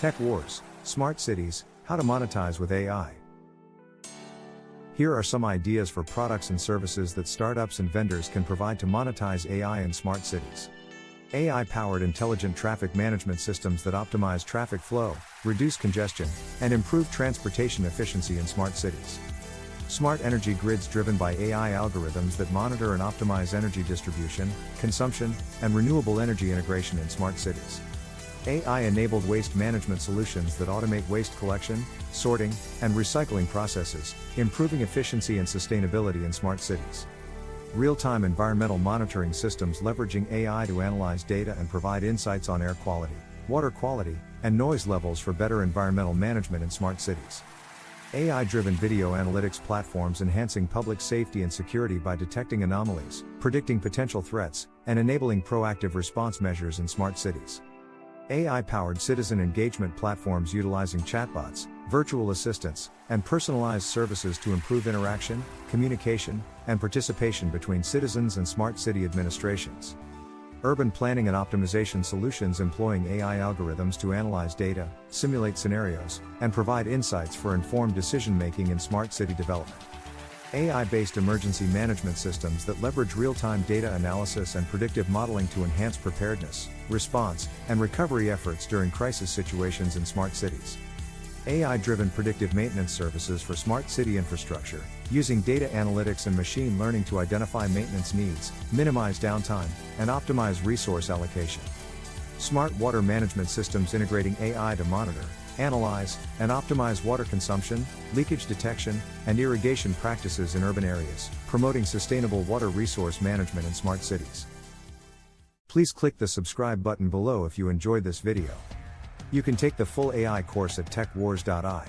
Tech Wars, Smart Cities, How to Monetize with AI. Here are some ideas for products and services that startups and vendors can provide to monetize AI in smart cities. AI-powered intelligent traffic management systems that optimize traffic flow, reduce congestion, and improve transportation efficiency in smart cities. Smart energy grids driven by AI algorithms that monitor and optimize energy distribution, consumption, and renewable energy integration in smart cities. AI-enabled waste management solutions that automate waste collection, sorting, and recycling processes, improving efficiency and sustainability in smart cities. Real-time environmental monitoring systems leveraging AI to analyze data and provide insights on air quality, water quality, and noise levels for better environmental management in smart cities. AI-driven video analytics platforms enhancing public safety and security by detecting anomalies, predicting potential threats, and enabling proactive response measures in smart cities. AI-powered citizen engagement platforms utilizing chatbots, virtual assistants, and personalized services to improve interaction, communication, and participation between citizens and smart city administrations. Urban planning and optimization solutions employing AI algorithms to analyze data, simulate scenarios, and provide insights for informed decision-making in smart city development. AI-based emergency management systems that leverage real-time data analysis and predictive modeling to enhance preparedness, response, and recovery efforts during crisis situations in smart cities. AI-driven predictive maintenance services for smart city infrastructure, using data analytics and machine learning to identify maintenance needs, minimize downtime, and optimize resource allocation. Smart water management systems integrating AI to monitor, analyze, and optimize water consumption, leakage detection, and irrigation practices in urban areas, promoting sustainable water resource management in smart cities. Please click the subscribe button below if you enjoyed this video. You can take the full AI course at techwars.ai.